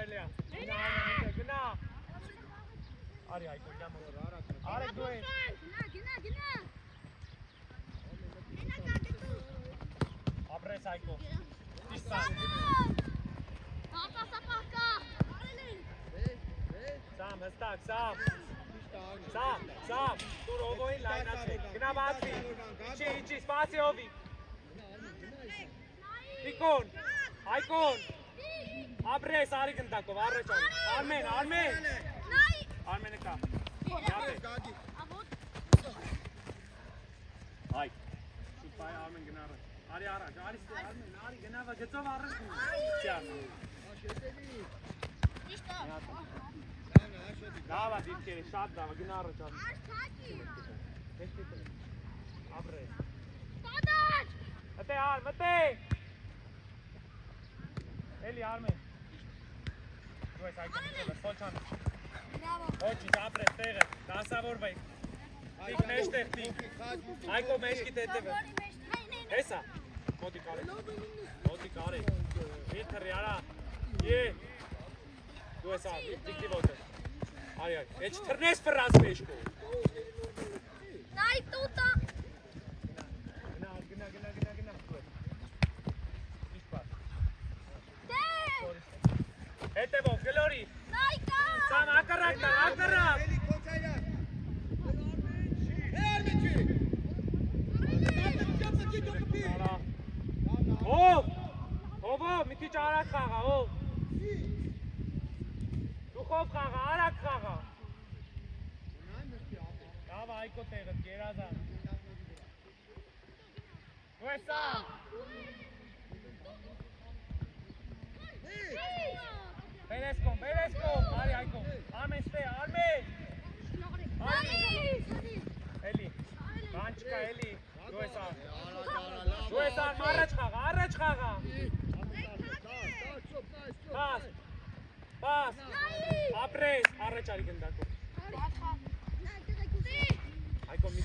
Կարելի է։ Գնա։ Արի այդքան դամ։ Արեք դու ես։ Գնա։ Ապրես այդքո։ Ճիշտ է։ Սապակա։ Սամ, հստակ, Սամ։ Սամ, դու ռոբոյին լայնացեք։ Գնա բացի։ Իջի, սպասի հովի։ Տիկոն, Այկոն։ Ապրես արի գնդակով, առաջ արի։ Արմեն։ Արմենը կա։ Այ։ Շուտպայ Արմեն գնա առաջ։ Արի առաջ, արի գնա գծով առաջ։ Ճան։ Դավա դիտքերը, շատ դավա, գնա առաջ արի։ Ապրես։ Մտե Արմ, մտե։ Էլի Արմեն։ Դու ես այդքան դիտելը, սոչան։ Ոչինչ, ապրես տեղը, դասավորվայ։ Տիկ մեջտեղ, տիկ։ Այկո մեջքի տետևը։ Հեսա։ Մոտիկ արեք։ Մի թրի արա։ Դու ես ավ, տիկի ոտը։ Արի, էչ թրնես պրաս մեջքո։ Նայ տուտա։ Գնա։ Իշպար։ Հետևով, գլորի։ Նայկա։ Սամ, ակարակ։ Ով, մի քիչ արագ խաղա, ով։ Դուխով խաղա, արագ խաղա։ Դավա այկո տեղը, գերազան։ Դու ես Սամ։ Բերեսկոմ, արի այկո։ Արմեն ստե, Արմեն։ Էլի, բան չկա, էլի։ Դու ես Սամ, առաջ խաղա։ Պաս, ապրես, առաջ արի գնդակով։ Այկո մի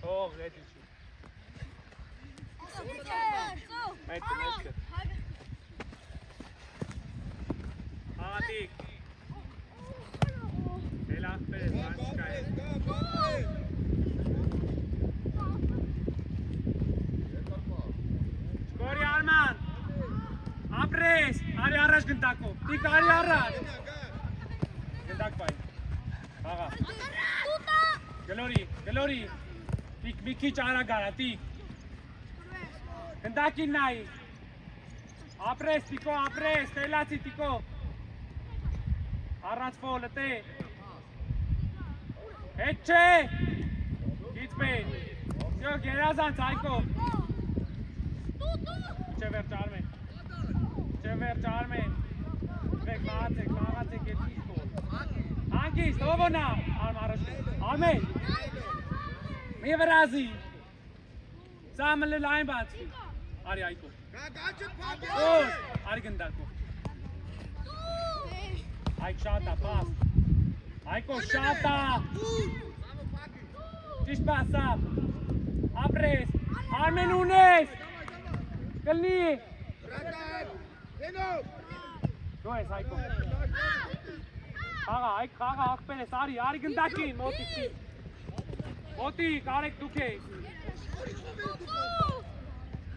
Թող, էդի չի։ Մեջքը։ Հատիկ։ Էլ աղբերես, բան չկա է։ Չկորի Արման, ապրես, արի առաջ գնդակով, տիկ արի առաջ։ Գնդակ պայ, հաղա։ Գլորի, տիկ մի քիչ արագ արա, տիկ։ Գնդակին նայի։ Ապրես, տիկո, ապրես, տելացի տիկո։ Առաջ ֆոլը տե։ Հետ չէ։ Գիծ պեն։ Սյո, գերազանց այկո։ Չէ վերջ Արմեն։ Վեք մաղացեք էտ իսկ ով։ Հանգիստ, ով օնա։ Արմեն։ Մի վրազի։ Սամըլը լայն բացվի։ Արի այկո։ Արի գնդակով։ Այկ շատա, պաս։ Այկո շատա։ Ճիշտ պասա։ Ապրես։ Արմեն ունես։ Կլնի։ Դու ես այկո։ Խաղա, աղբեր ես, արի գնդակին, մոտիկ, արեք դուք ես։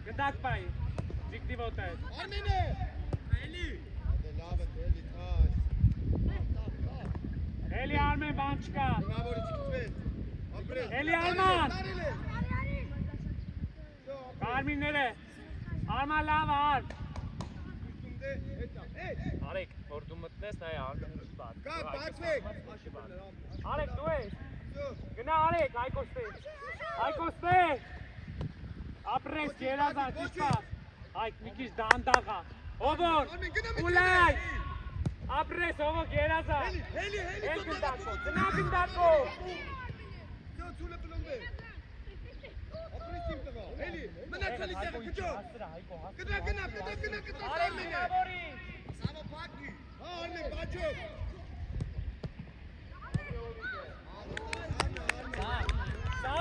Գնդակ պայ, ձիկդի ոտը ես։ Արմենը։ Էլի Արմեն բան չկա։ Էլի Արման։ Կարմինները։ Արման լավար։ Արեք, որ դու մտնես նայ Արմենը շպատ։ Կա, բացվեք։ Արեք դու ես։ Գնա արեք, այկոստե։ Ապրես, գերազան, ճիշպատ։ Այկ մի քիչ դանդաղա։ Ովոր, ուլայ։ Ապրես, ովոր, գերազան։ Էլ գնդակով, գնա գնդակով։ Ցուլը պլոմբե։ Ապրես իմ տղա։ Էլի, մնաց քալի տեղը, քչո։ Գնա։ Արեք մինավորի։ Սամո փակի։ Հա, Արմեն, բաչո։ Սա։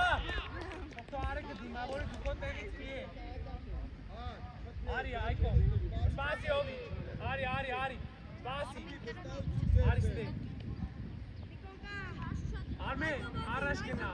Դու արեք դիմավորի դուքո տեղից պի է։ Ari, Aiko. Spasi, Ovi. Ari. Spasi. Ari, stay. Armen, araç gina.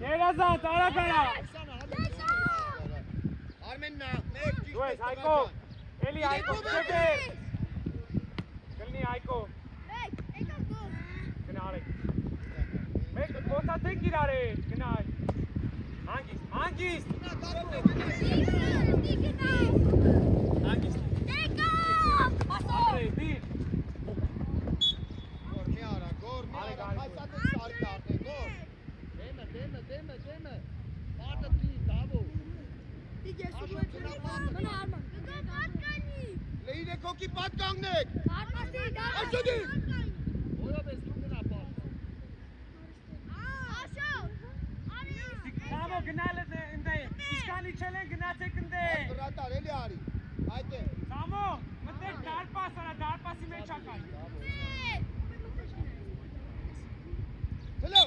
Yerazat, arakara. Armenna, Luis, Aiko. Eli, Aiko, Sefer. Kelni, Aiko. Gnare. Mek, kota tek girare. Gnare. Hangis. Hangis. Apre, dir. Deme. Vaardat niet, Davo. Leide kokkie padgang nek. Alsjeblieft. Oya bes tu gena pas. Samo gnale inde. İskani çelen gnatek inde. Ratar eli ari. Haydi. Samo, metek dar pasi me çakar. Hello.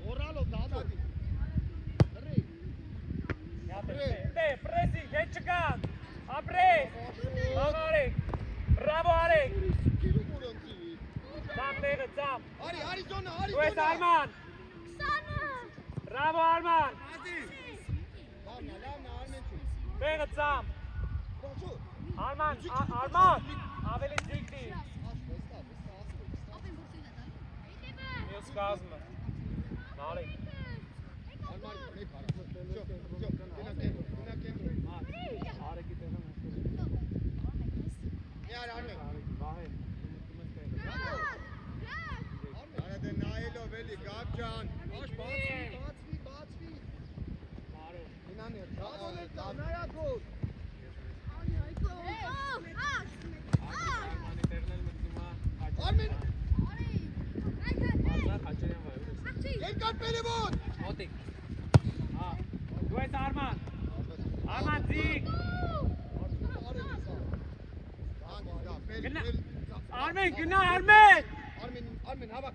Oralo Davo. Pressing, geçikan. Apre. Arek. Bravo Arek. Sam tegen Sam. Arizona. Luis Arman. Bravo Arman. Tegen Sam. Arman. Aveli zikti. Niels Kazma. Nalik. Luis Arman. Arman zik. Armen, günah Armen. Armen, ha bak.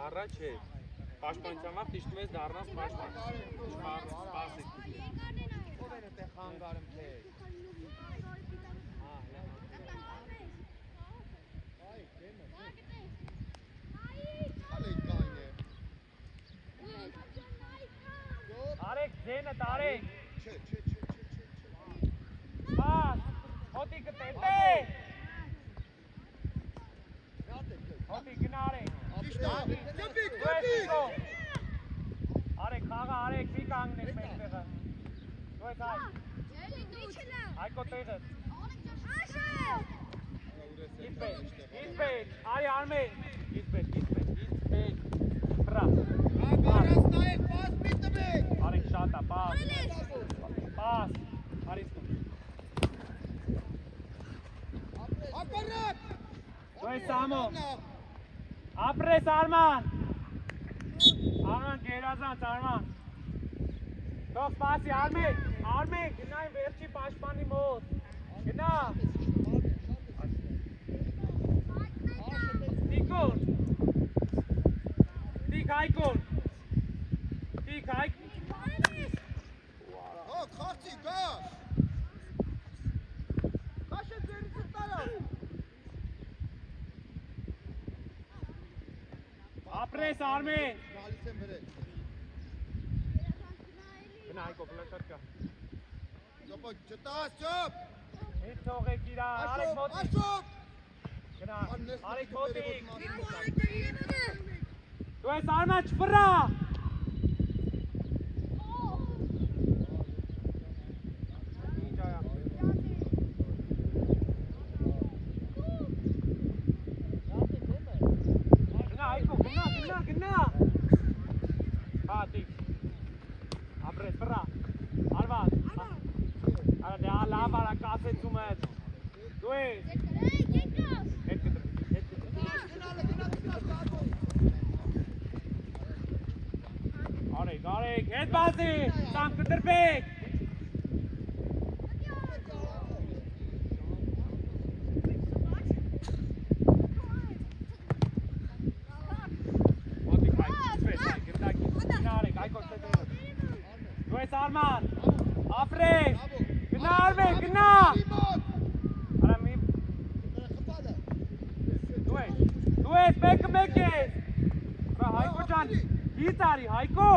Առաջ է։ Պաշտպանությամբ դիշտում ես դառնաս պաշտպան։ Սպասի։ Ով էր այդտեղ խանգարում թե։ Արեք ձենը տարեք։ Չէ։ Բաս, հոտիկը տետե։ Հոտի գնարեք։ Արեք խաղը, արեք, մի կանգնեք մեջտեղը։ Դուես այ։ Այկո տեղը։ Իսպետ, արի արմեն։ Իսպետ, բրա։ Արեք շատա, պաս, արիստում։ Դուես Սամո։ Ապրես Արման։ Արման գերազանց Արման։ Թող սպասի Արմեն, գնային վերջի պաշտպանի մոտ։ Գնա։ Տիկոն։ Տիկ Հայկոն։ Հո, խաղցի, գար։ Կաշը ձերիցը տարա։ Ապրես Արմեն։ Գալիս եմ վրե։ Գնա Հայկո բլոկատ կա։ Ճոպը չտաս ճոպ։ Հետ թողեք իրա, արեք մոտիկ։ Աշոպ։ Գնա, արեք մոտիկ։ Ո՞վ Դու ես Արման չվրա։ Ինչ արա։ Գնա Հայկո, գնա։ Հատիկ։ Ապրես վրա։ Արված։ Արա դե լավ արա կասեցում ես։ Դու ես։ Հետ կտրի։ Արեք, հետ բազի, սամ կտրվեք։ Մոտիկ Հայկ, չսվես, գնդակի, գնա արեք, Հայկո չետերը։ Դու ես Արման, ապրեք, գնա Արմեն, գնա։ Արա մի, դու ես, մեկը մեկ ես։ Հայկո ճան, հից արի, Հայկո։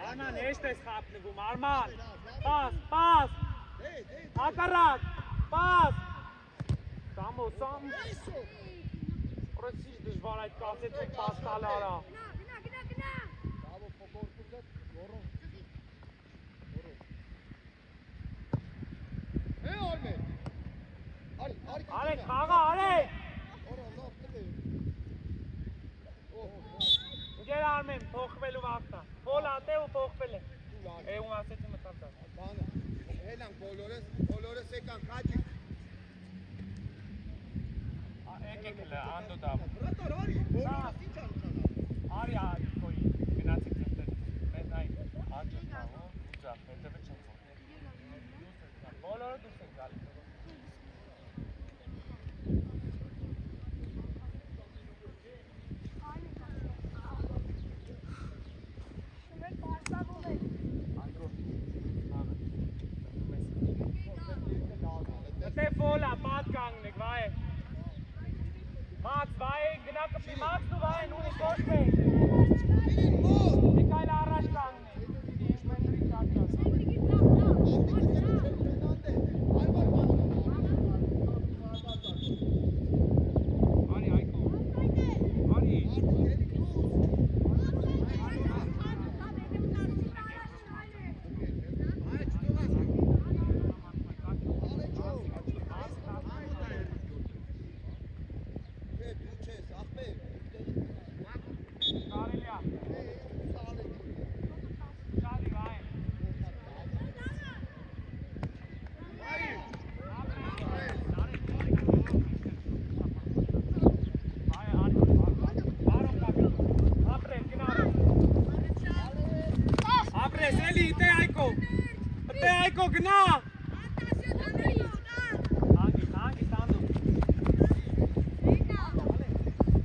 Արման, հեշտ ես խապնվում, Արման, պաս, հակարակ, պաս, Սամո, պրեցիչ դժվար այդ կասեցեք պաս տալ արա, արեք, խաղա, արեք, Գեր Արմեն, փոխվելու վաղտա, փոլ ատե ու փոխվել է, ու ասեցի մտարտա, Հելանք բոլորս եկանք հաճիկ եկեք հլը, անդո դավ, Ռատար արի, բոլորս ինչ արի Հայկոյի, գնացիք ձեստեր, մեզ նայ, աճը խաղը, ուծավ, հետևը չեմ ծոհ, բոլորը դուս են գալի, Vola, Badgang, nicht wahr? Max, weil, genau, wie Max, du war nur nicht vorstellen. Ich kann Lara schlagen. Ich bin drin, sagt das. Ari, Heiko. Ari. Գնա Հանգի ստանդում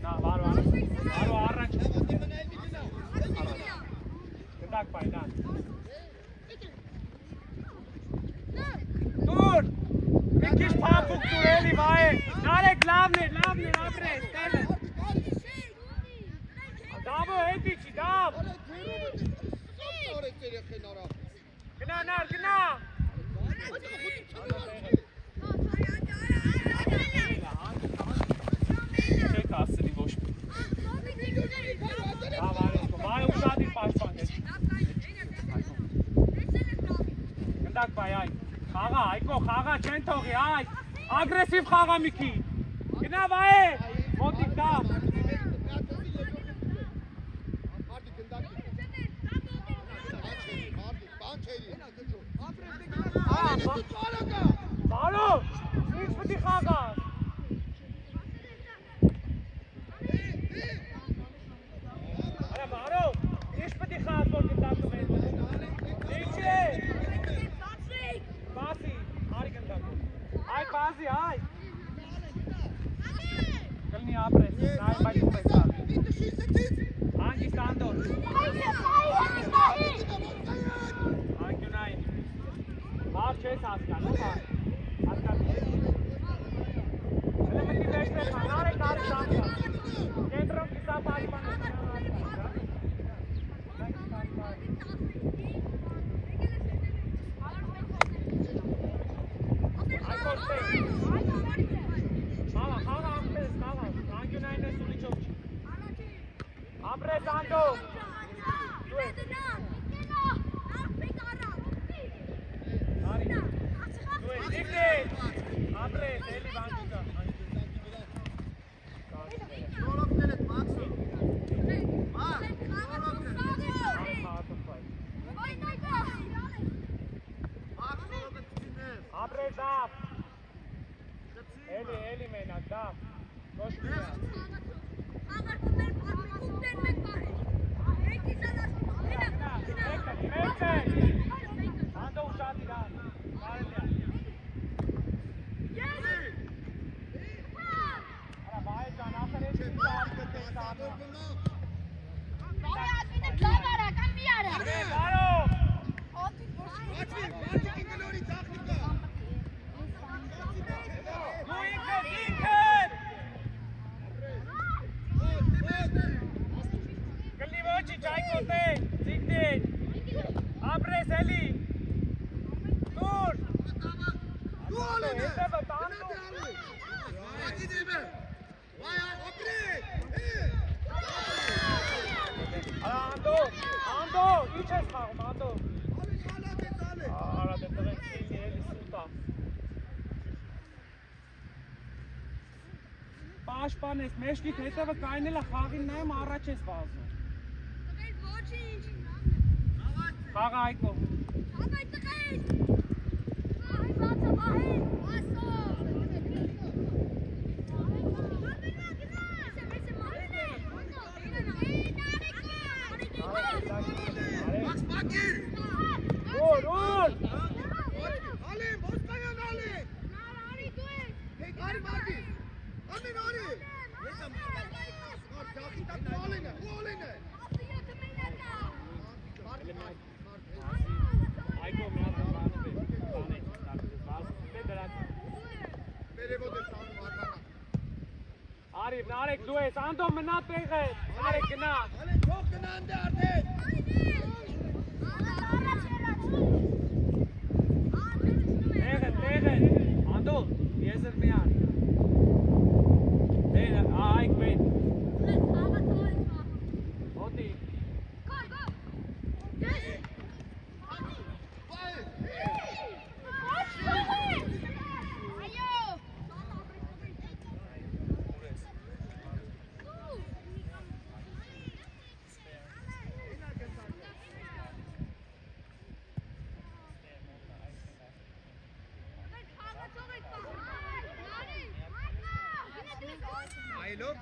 Նա վարո առաջ Գնդակ պայնան Դուր մի քիչ փափուկ դուր էլի վայ Նարեկ լավն է ապրես տելը Դավո հետի չի դավ Գնա նար գնա Չեք ասելի ոչ Վայ ուշադիր պաշպան Գնդակ բայ այ Խաղա Հայկո խաղա չեն թողի այ Ագրեսիվ խաղա մի քիչ Գնա վայ մոտիկ դավ Բարո, ինչ պտի խաղաս Արա բարո, ինչ պտի խաղաս որ գնդակում են Ինչ է Բասի, արի գնդակում Այ բազի, այ Կլնի ապրես, նայ բայց ուպես ալ Հանգի ստանդոր Հանգի նայ Լավ չես հասկանում, հասկանում Հլը մտի վեշ Կենտրոն կիսապայման Մալա, խաղը աղպես, խաղը, անգյունային ես ուլիչով չի Ապրես անդո Ապրես, էլի վանջիկա Ապրես ապ Էլի մենակ, դա Կոշ միա Անդո ուշատ իրան Կարելիա Արա բայ ճան ախրեց Բարո Կլիվոչի ճայկոտ է, ձիգդին Ապրես էլի Դուր Հետևը տանդու Անդո, ինչ ես խաղում, անդո Արա դե տղեք սիլի էլի սուտա Պաշպան ես, մեջքիտ հետևը կայնել է խաղին նայում առաջ ես վազում Խաղը այկո Ուր Այկո միատ բանը Արիվ, նարեք դու ես, անդո մնա տեղ է, նարեք գնա Տեղ է, անդո, եզր միան Այկ բեն Հոտի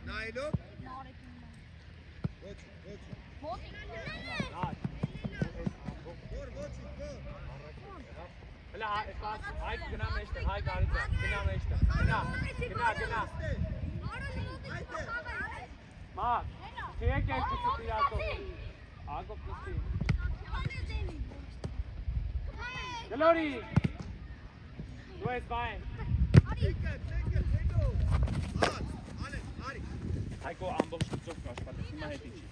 Nailo Հայք գնա մեջտեղ, հայք արիցա, գնա մեջտեղ, գնա Մակ, չեք երկուսը տիրակով, ագով կուսի Գլորի, դու ես բայն Հայկո ամբողջ գծով կաշխատես, հիմա հետի չի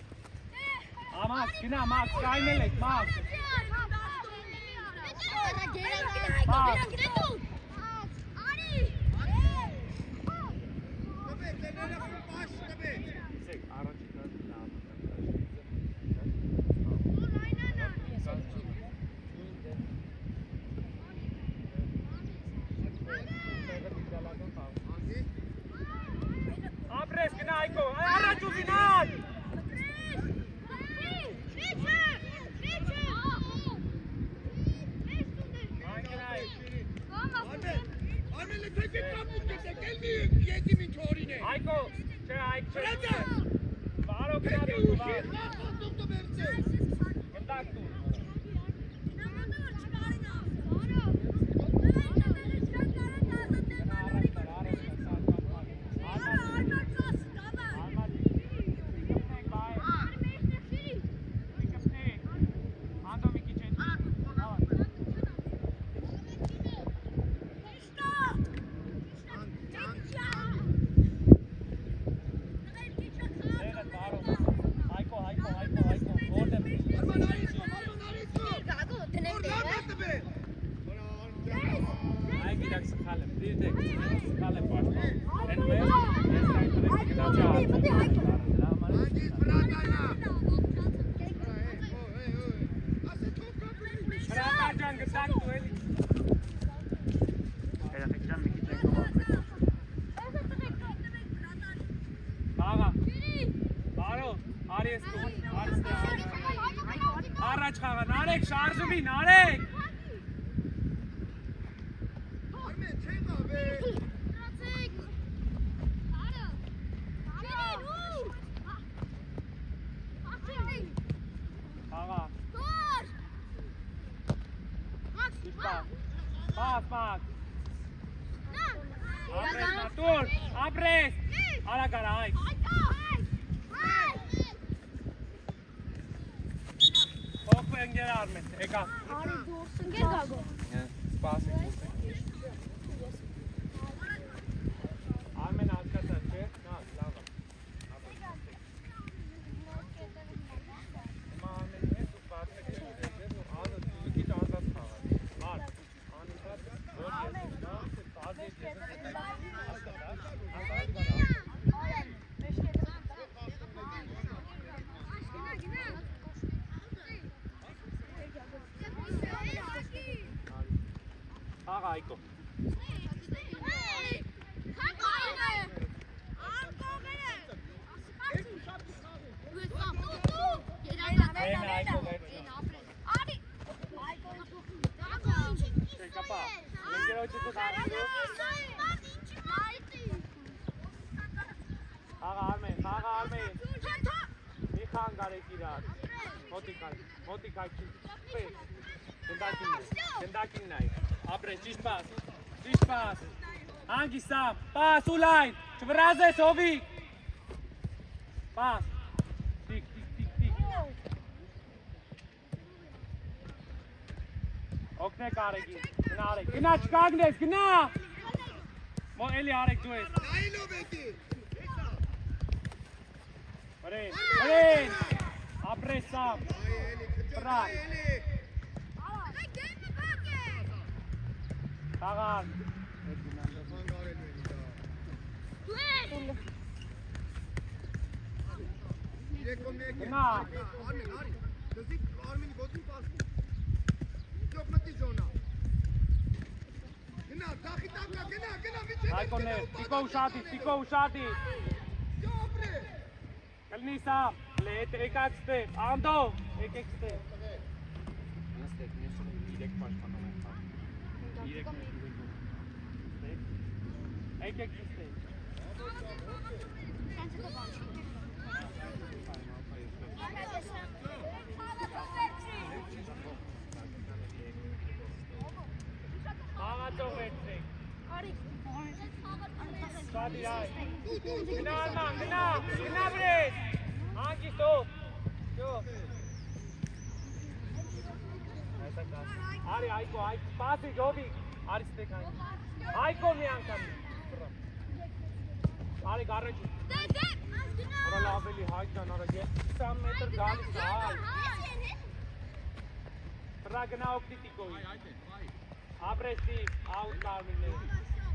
Ամաս, գնա, մակ, կայնել եք, մակ Ապրես գնա այկո, առաջ ուզինար Այկո, չէ, այկ չէ Բարո գնա դու Գնդակ դու Միակ սխալ եմ, դիրդեք, սխալ եմ պաշտպան։ Են մեզ այնտեղ գնացի Անգից բրատայնա։ Հրատար ջան գտակ դու էլի։ Երեխեք ջան մի քիչ եք գովացեք։ Աղա։ Բարո, արի ես կողմ, արի ստե։ Առաջ խաղա, նարեք, շարժվի, նարեք։ Արմեն, չեն գավե։ Աղա։ Պաս, մակ։ Ապրես, նատուր, ապրես։ Արագ արա, այք։ Հոգվը ընգեր արմեն, եկա։ Սպաս է։ Արմեն հասկացան, չէ։ Նա, լավա։ Հիմա արմեն ես ու պարսեք ես ու ազը դուքիչ ազած խաղար։ Մարդ, անիքատ, որ ես նա, պարս ես ես Աղա այկո։ Կապա, լենգերոյչը դու դարիու։ Աղա արմեն։ Մի խան գարեք իրար։ Մոտիկայք չպես։ Գնդակին նայ։ Ապրես, ճիշտ պաս։ Հանգի սամ, պաս ուլայն, չվրազես հովիկ։ Պաս, տիկ։ Օգնեք արեգին, գնա արեգ, գնա չկագնես, գնա։ Էլի արեգ դու ես։ Նայելով եկի։ Վրեն, ապրես սամ, պրակ։ Խաղար։ Գնա։ Արմեն, դզիկ Արմենի գոտին պասկի։ Ճոք մտի ժոնա։ Գնա, տախի տակա, գնա, միջև։ Այկոներ, տիկո ուշատի։ Ճո ապրե։ Կլնի սամ, եկակ ստեղ, անդո, եկեք ստեղ։ Նստեք, նեսում իրեք պաշտպանում են խաղ։ Եկեք ստեղ։ Աղացող վերցրեք։ Սադիր այ։ Գնա արման, գնա վրես։ Հանգիստ ով։ Ճո։ Արի այկո, պասի գովիկ, արի ստեք այն։ Այկո մի անգամ։ Արի գարեջի։ Արա լավելի հայկան, արա 20 մետր գալիս այ։ Պրա գնա օկտիտիկոյի։ Ապրեսի, աուտ կարմինների։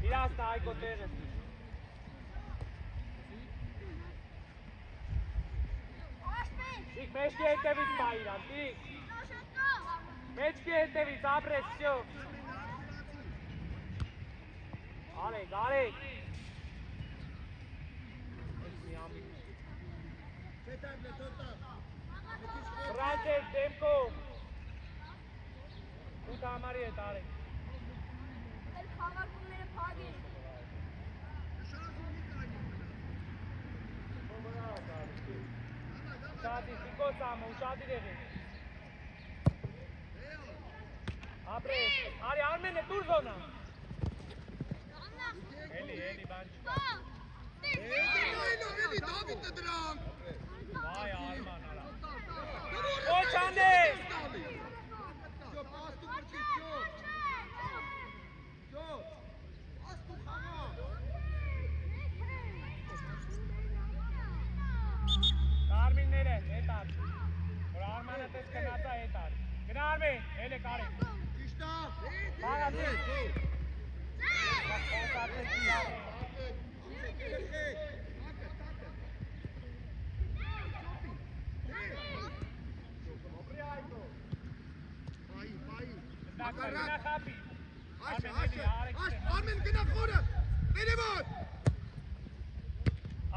Իրաստա այկո տեղը։ Տիկ, մեջքի հետևից պա իրան, տիկ։ Մեջքի հետևից, ապրես, շո։ Արեք։ Ռաջեր, դեմքով։ Ու տամարի հետ արեք։ Ուշադիր, տիկո սամը, ուշադիր եղեք։ Ապրես, արի արմեն է տուր զոնա։ Էլի, բան չկա։ Էլի, Դավիթը դրանք։ Վայ, արման արա։ Ոչ անես։ Ճո, պաստու կրկի, ճո, պաստու խաղա։ Կարմինները, հետար։ Որ արմանը տես կնացա հետար։ Գնա արմեն, էլ է կարեք։ Ճիշտա։ Բաղա դի։ Armin, gna vorne! Bitte was!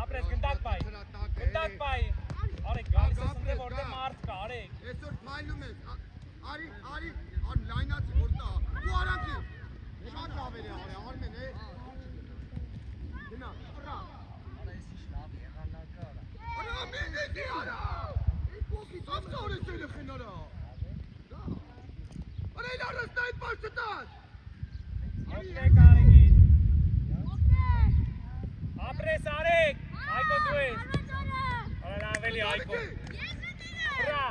Ապրես գնդակ բայ։ Գնդակ բայ։ Արեք, գալիս ես ընդ որտեղ մարդ կա, արեք։ Այսօր փայլում ես։ Արի, լայնացի որտա։ Ու արանքի։ Շատ լավ է Արմեն, է։ Գնա, վրա։ Արա, մինի արա։ Իքոքի ծամսորը սելը խնարա։ Արա, իլ արստա այդ պաշտտած։ Ոտեք արեգի։ Ապրես արեք։ Այկո դու ես։ Արա լավելի այկո։ Վրա,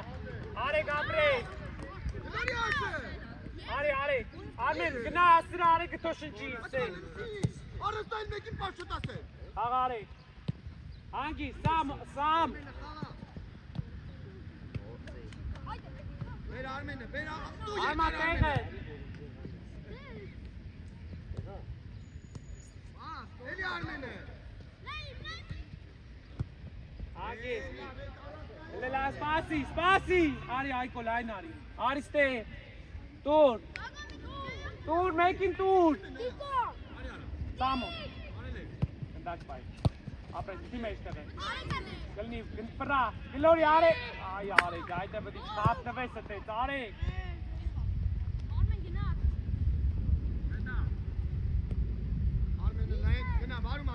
արեք ապրես։ Գնարի ասը։ Արի։ Արմեն, գնա ասրա արեք գտո շնչի սեն։ Արստային մեկին պաշտտած է։ Աղա արեք։ Անգի, սամ։ Բեր Արմենը, բեր Արմա տեղը։ Էլի Արմենը։ Անգի։ Լելա սպասի։ Արի այկո լայն արի։ Արի ստե։ Տուր, մեկին տուր։ Սամո։ Գնդակ բայ։ Ապրես դի մեջ տեղ է։ Գլնի, վրա, գլորի արեք։ Այ արեք, այդը պետք է չհապտվես այդպես, արեք։ Արմենը լայն, գնա, վարում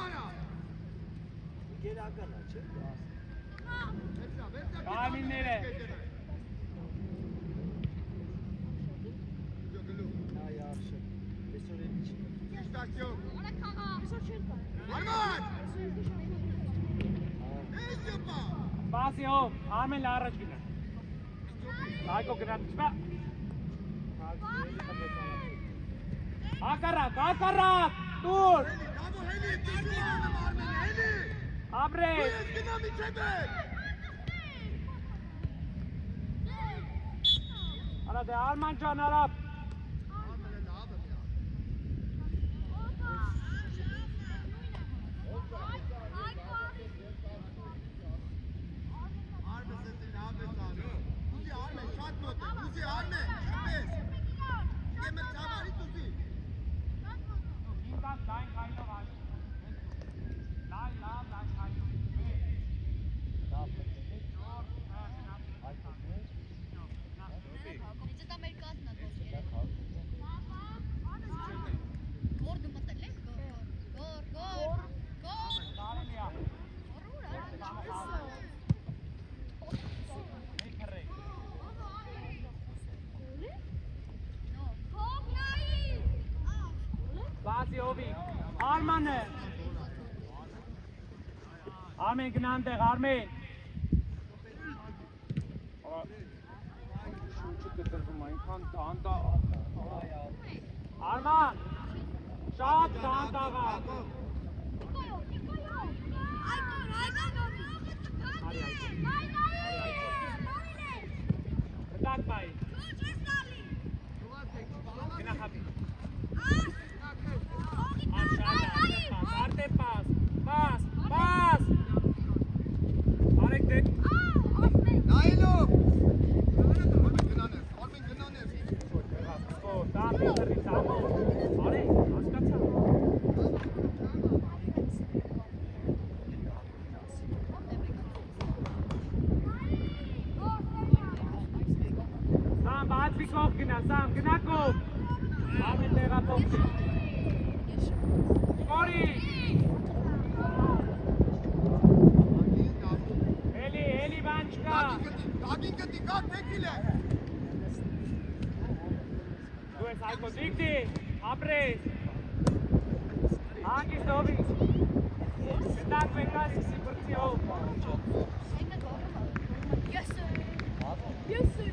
արա։ Գերականը չէ։ Կամինները։ Սպասի հով, Արմեն լարաջ գնա։ Այկո գնա, չպա։ Ակարակ, տուր։ Ապրես։ Արա դե Արման ջան արապ։ Արմանը Արմեն գնան տեղ, Արմեն շուչը կտրվում այնքան տանտա Արման շատ տանտաղա Գտակ բայ գնա խապի Pass! Arek dek. Nailov! Tam bir Samo. Are, askatsa. Sam baat vikov gina, Sam gnakov. Amen tera top. Mori! Eli banchka. Dagin gati ka tekile. Tu es algo digdi. Apres. Agi stovi. Tak vekas si porcio. Yes sir.